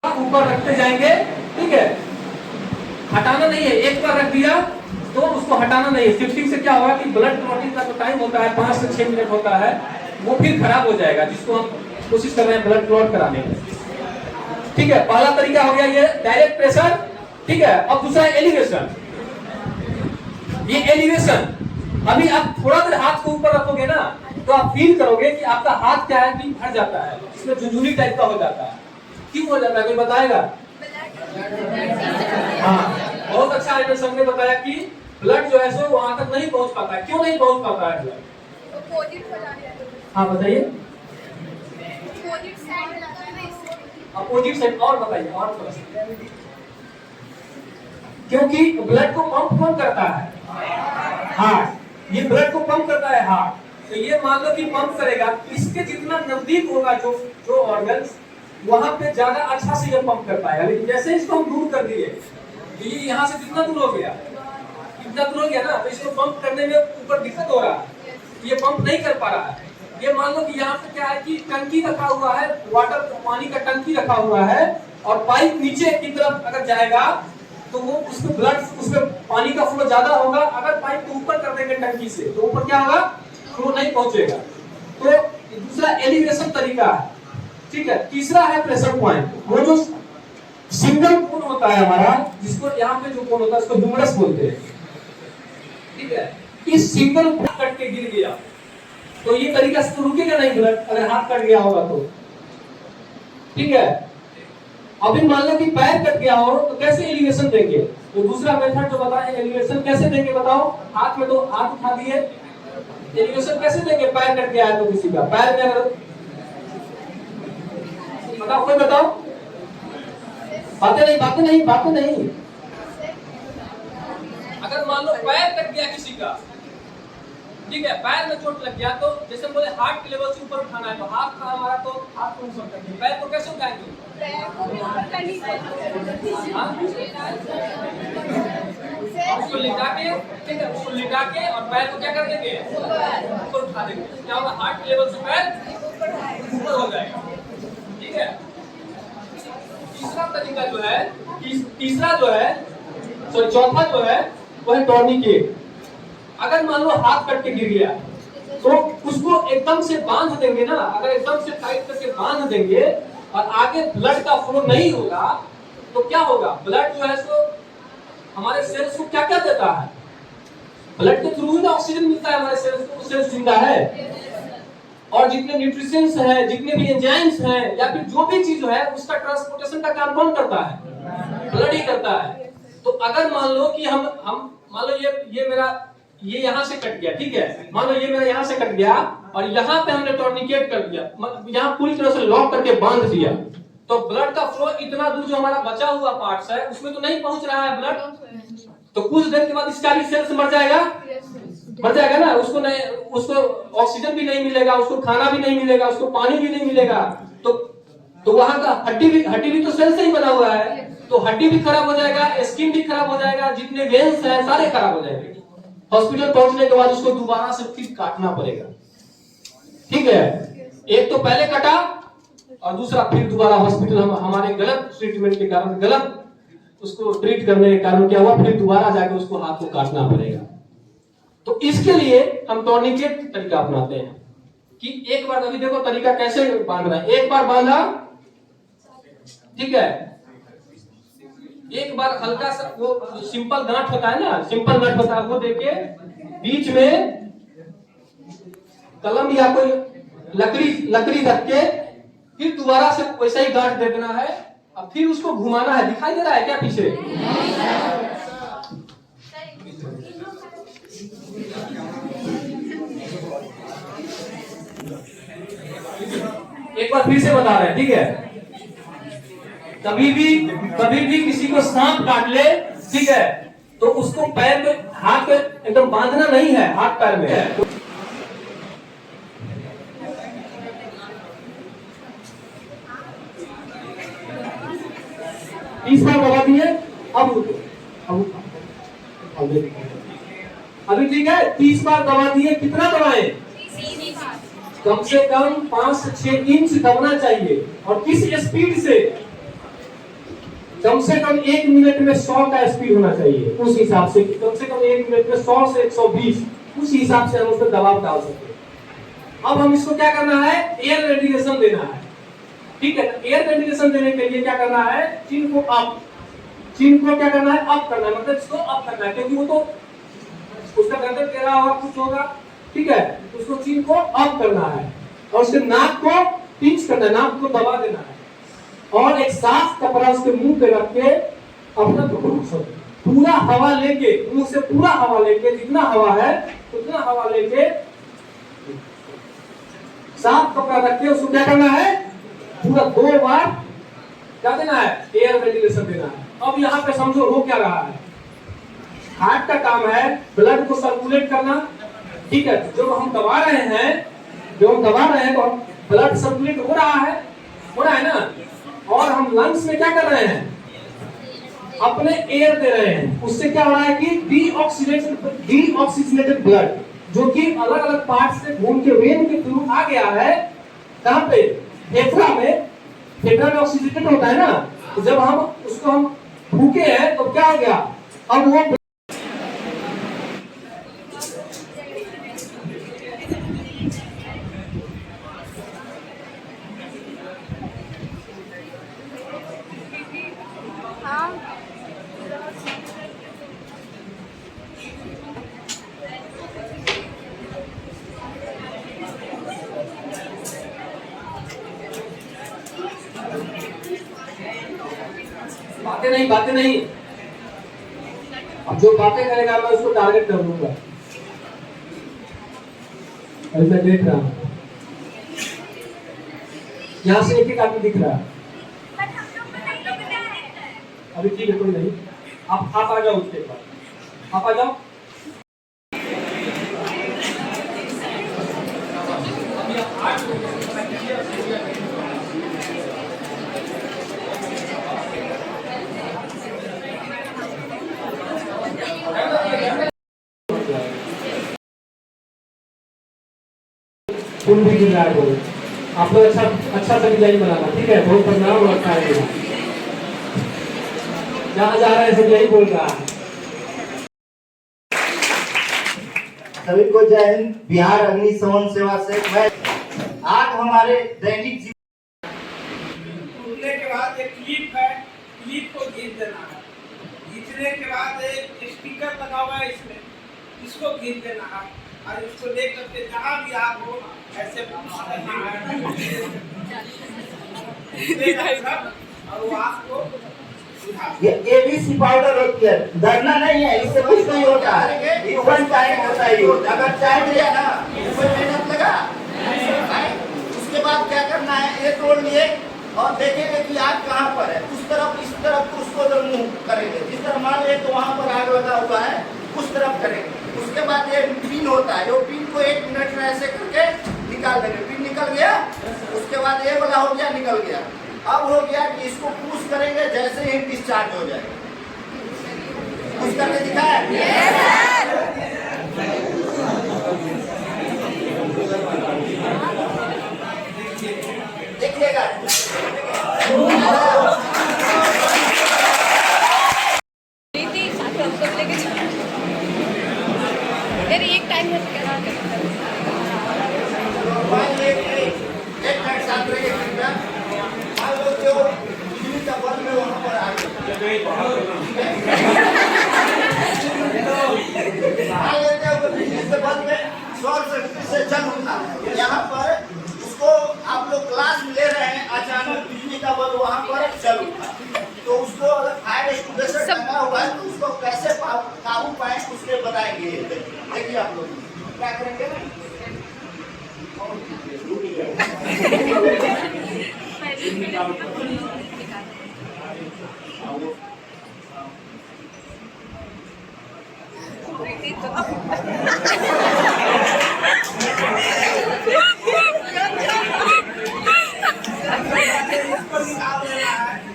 ऊपर रखते जाएंगे, ठीक है, हटाना नहीं है। एक बार रख दिया तो उसको हटाना नहीं है। शिफ्टिंग से क्या होगा कि ब्लड क्लॉटिंग का जो टाइम होता है 5 से 6 मिनट होता है, वो फिर खराब हो जाएगा, जिसको हम कोशिश कर रहे हैं ब्लड क्लॉट कराने की। ठीक है, पहला तरीका हो गया ये डायरेक्ट प्रेशर, ठीक है। अब दूसरा एलिवेशन। ये एलिवेशन, अभी आप थोड़ा देर हाथ को ऊपर रखोगे ना तो आप फील करोगे कि आपका हाथ क्या है कि भर जाता है, इसमें झुनझुनी टाइप का हो जाता है। क्यों हो जाता है कोई बताएगा? हाँ, बहुत अच्छा है, सर ने बताया कि ब्लड जो है सो वहां तक नहीं पहुंच पाता है। क्यों नहीं पहुंच पाता है ब्लड? हाँ बताइए। Opposite side. और बताइए, और थोड़ा सा। क्योंकि ब्लड को पंप कौन करता है? हार्ट। ये ब्लड को पंप करता है हार्ट। तो ये मान लो कि पंप करेगा, इसके जितना नजदीक होगा जो ऑर्गन्स, वहां पे ज्यादा अच्छा से ये पंप कर पाएगा। लेकिन जैसे इसको हम दूर कर दिए, तो ये यहाँ से कितना दूर हो गया, इतना दूर हो गया ना, तो इसको पंप करने में ऊपर दिक्कत हो रहा है, ये पंप नहीं कर पा रहा है। ये मान लो कि यहाँ पे क्या है कि टंकी रखा हुआ है, वाटर पानी का टंकी रखा हुआ है, और पाइप नीचे की तरफ अगर जाएगा तो वो उसमें ब्लड, उसमें पानी का फ्लो ज्यादा होगा। अगर पाइप को ऊपर कर देंगे टंकी से तो ऊपर क्या होगा, फ्लो नहीं पहुंचेगा। तो दूसरा एलिवेशन तरीका है, ठीक है। तीसरा है प्रेशर पॉइंट। वो जो सिंगल कोन होता है हमारा, जिसको यहाँ पे जो कोन होता है उसको ह्यूमरस बोलते हैं, ठीक है। इस सिंगल कोन कट के गिर गया तो ये तरीका से तो रुकेगा नहीं ब्लड, अगर हाथ कट गया होगा तो, ठीक है। अभी मान लो कि पैर कट गया हो तो कैसे एलिवेशन देंगे? तो दूसरा मेथड जो बताए, एलिवेशन कैसे देंगे बताओ? हाथ में तो हाथ उठा दिए, एलिवेशन कैसे देंगे? पैर कट गया है तो किसी का पैर में अगर, बताओ, कोई बताओ। बातें नहीं। अगर मान लो पैर कट गया किसी का, ठीक है, पैर में चोट लग गया, तो जैसे बोले हाथ के लेवल से ऊपर उठाना है, तो हाथ का हमारा तो हाथ को ऊपर करके, पैर को कैसे उठाएंगे? उसको लिटा के, ठीक है, उसको लिटा के और पैर को क्या कर देंगे? ऊपर उठा देंगे। क्या होगा? हाथ के लेवल से पैर ऊपर हो जाएगा, ठीक है। तीसरा तरीका जो है, चौथा जो है वो है टॉर्निकेट। अगर मान लो हाथ कट के गिर गया तो उसको एकदम से बांध देंगे ना, अगर एकदम से टाइट करके बांध देंगे और आगे ब्लड का फ्लो नहीं होगा तो क्या होगा? ब्लड जो है सो हमारे सेल्स को क्या क्या देता है? ब्लड के थ्रू ही ऑक्सीजन मिलता है हमारे सेल्स को, सेल्स जिंदा है। और जितने न्यूट्रिशंस है, जितने भी एंजाइम्स हैं, या फिर जो भी चीज है, उसका ट्रांसपोर्टेशन का काम कौन करता है? ब्लड ही करता है। तो अगर मान लो कि हम मान लो ये मेरा, ये यहाँ से कट गया, ठीक है, मान लो ये मेरा यहाँ से कट गया और यहाँ पे हमने टॉर्निकेट कर दिया, यहाँ पूरी तरह से लॉक करके बांध दिया, तो ब्लड का फ्लो इतना दूर जो हमारा बचा हुआ पार्ट्स है उसमें तो नहीं पहुंच रहा है ब्लड। तो कुछ देर के बाद इसका भी सेल्स मर जाएगा ना, उसको ऑक्सीजन भी नहीं मिलेगा, उसको खाना भी नहीं मिलेगा, उसको पानी भी नहीं मिलेगा। तो वहां का हड्डी भी तो सेल से ही बना हुआ है, तो हड्डी भी खराब हो जाएगा, स्किन भी खराब हो जाएगा, जितने वेन्स हैं सारे खराब हो जाएंगे। हॉस्पिटल पहुंचने के बाद उसको दोबारा से फिर काटना पड़ेगा, ठीक है। एक तो पहले कटा और दूसरा फिर दोबारा हॉस्पिटल, हमारे गलत ट्रीटमेंट के कारण, गलत उसको ट्रीट करने के कारण क्या हुआ, फिर दोबारा जाकर उसको हाथ को काटना पड़ेगा। तो इसके लिए हम टॉर्निकेट तरीका अपनाते हैं कि एक बार, अभी देखो तरीका कैसे बांध रहा है। एक बार बांधा, ठीक है, एक बार हल्का सा वो सिंपल गांठ होता है ना, सिंपल गांठ होता है, वो देके बीच में कलम या कोई लकड़ी रख के फिर दोबारा से वैसा ही गांठ दे देना है और फिर उसको घुमाना है। दिखाई दे रहा है क्या पीछे? एक बार फिर से बता रहे हैं, ठीक है। कभी भी किसी को सांप काट ले, ठीक है, तो उसको पैर पे, हाथ पे एकदम बांधना नहीं है, हाथ पैर में है। इस बार दबा दिए, अभी ठीक है। 30 बार दबा दिए, कितना दबाए? कम से कम 5 से 6 इंच दबना चाहिए। और किस स्पीड से? कम से कम 1 मिनट में 100 का स्पीड होना चाहिए। उस हिसाब से कम से कम 1 मिनट में 100 से 120, उस हिसाब से हम उस पर दबाव डाल सकते हैं। अब हम इसको क्या करना है? एयर वेंटिलेशन देना है। ठीक है, एयर वेंटिलेशन देने के लिए क्या करना है? चिन को अप, चिन को क्या करना है? अप करना है, मतलब इसको अप करना है, क्योंकि वो तो उसका गर्दन टेढ़ा होगा, कुछ होगा। ठीक है, उसको चिन को अप करना है और उसके नाक को पिंच करना है, नाक को दबा देना है और एक साफ कपड़ा उसके मुंह पे रख के अपना पूरा हवा लेके, मुंह से पूरा हवा लेके, जितना हवा है उतना हवा लेके साफ कपड़ा रख के उसको क्या करना है? पूरा 2 बार क्या देना है? एयर वेंटिलेशन देना है। अब यहाँ पे समझो हो क्या रहा है। हार्ट का काम है ब्लड को सर्कुलेट करना। ठीक है, जब हम दबा रहे हैं तो ब्लड सर्कुलेट हो रहा है ना। और हम लंग्स में क्या कर रहे हैं? अपने एयर दे रहे हैं। उससे क्या हो रहा है कि डीऑक्सीजनेटेड ब्लड जो कि अलग अलग पार्ट से घूम के वेन के थ्रू आ गया है, कहां पे? फेफड़ा में। फेफड़ा में ऑक्सीजनेटेड होता है ना, तो जब हम उसको हम फूके हैं तो क्या हो गया? अब वो बातें नहीं। अब जो बातें करेगा मैं उसको टारगेट कर लूंगा। अभी मैं देख रहा हूँ यहाँ से एक आदमी दिख रहा है। अभी ठीक है, कोई नहीं, आप आ जाओ, उसके पास आप आ जाओ। फूल भी गिर रहा है। बोल आप लोग अच्छा सा डिजाइन बनाना। ठीक है, बहुत प्रणाम और अच्छा रहेगा। जहाँ जा रहे हैं सब यही बोल रहा है। सभी को जय हिंद। बिहार अग्निशमन सेवा से मैं आज हमारे दैनिक जीवन टूटने के बाद एक क्लिप है, क्लिप को खींच देना है। खींचने के बाद एक स्पीकर लगा हुआ है इसमें, इसको खींच देना है और इसको देख करके जहाँ भी आप हो ऐसे पुश करना है और वो आपको ये एबीसी पाउडर होती है, डरना नहीं है, इससे कुछ नहीं होता है। ये वन टाइम होता है। अगर चाय दिया ना, इसमें मेहनत लगा, उसके बाद क्या करना है? ये तोड़ लिए और देखेंगे कि आग कहाँ पर है। उस तरफ इस तरफ उसको जब मुंह करेंगे, जिस तरह मान ले तो वहाँ पर आग लगा हुआ है, उस तरफ करेंगे। उसके बाद ये पिन होता है, वो पिन को 1 मिनट में ऐसे करके निकाल देंगे। पिन निकल गया, उसके बाद ये वाला हो गया, निकल गया। अब हो गया कि इसको पुश करेंगे, जैसे ही डिस्चार्ज हो जाएगा। पुश करके दिखाया? देखिएगा। एक टाइम में एक मिनट साथ रहिए। मान लो कि वो बिजली का बल्ब में वहाँ पर आ गया। मान लेते हैं बिजली से बल्ब में शॉर्ट से जल उठा, यहाँ पर उसको आप लोग क्लास में ले रहे हैं, अचानक बिजली का बल्ब वहाँ पर जल उठा, तो उसको अगर फायर एक्सटिंग्विशर लगा हुआ है तो उसको कैसे काबू पाए उसके बताएंगे। देखिए आप लोग क्या करेंगे ना,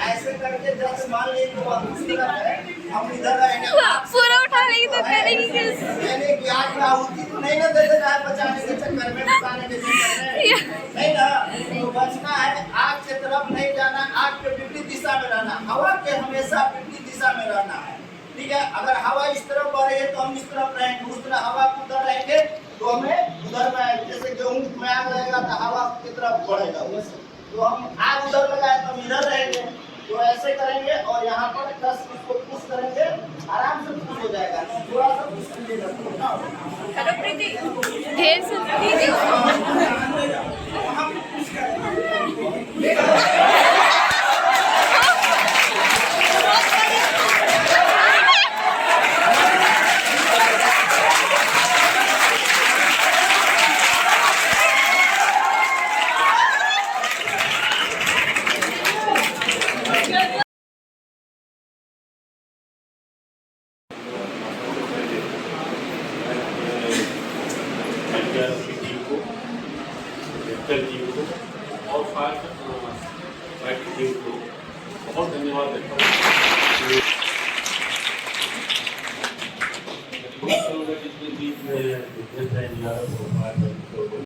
ऐसे करके जब मान लीजिए तो हम इधर रहेंगे, पूरा उठा लेंगे। नहीं तो करेंगे। मैंने कि आग में आहुति तो नहीं ना दे देना है बचाने के चक्कर में, बचाने के चक्कर में, नहीं ना। तो बचना है, आग के तरफ नहीं जाना, आग के विपरीत दिशा में रहना, हवा के हमेशा विपरीत दिशा में रहना है। ठीक है, अगर हवा इस तरफ बढ़ रही है तो हम इस तरफ रहेंगे, उस तरह हवा को उधर रहेंगे तो हमें उधर में, जैसे गेहूं में आग लगेगा तो हवा की तरफ बढ़ेगा, तो हम आग उधर लगाए तो हम इधर रहेंगे। तो ऐसे करेंगे और यहाँ पर 10 इसको पुश करेंगे, आराम से पुश हो जाएगा। थोड़ा सा पुश कीजिएगा। हेलो प्रीति, ढेर से दीदी वहाँ पे पुश करें। टीम को, डिजिटल टीम को और फायर टीम को बहुत धन्यवाद देता हूँ।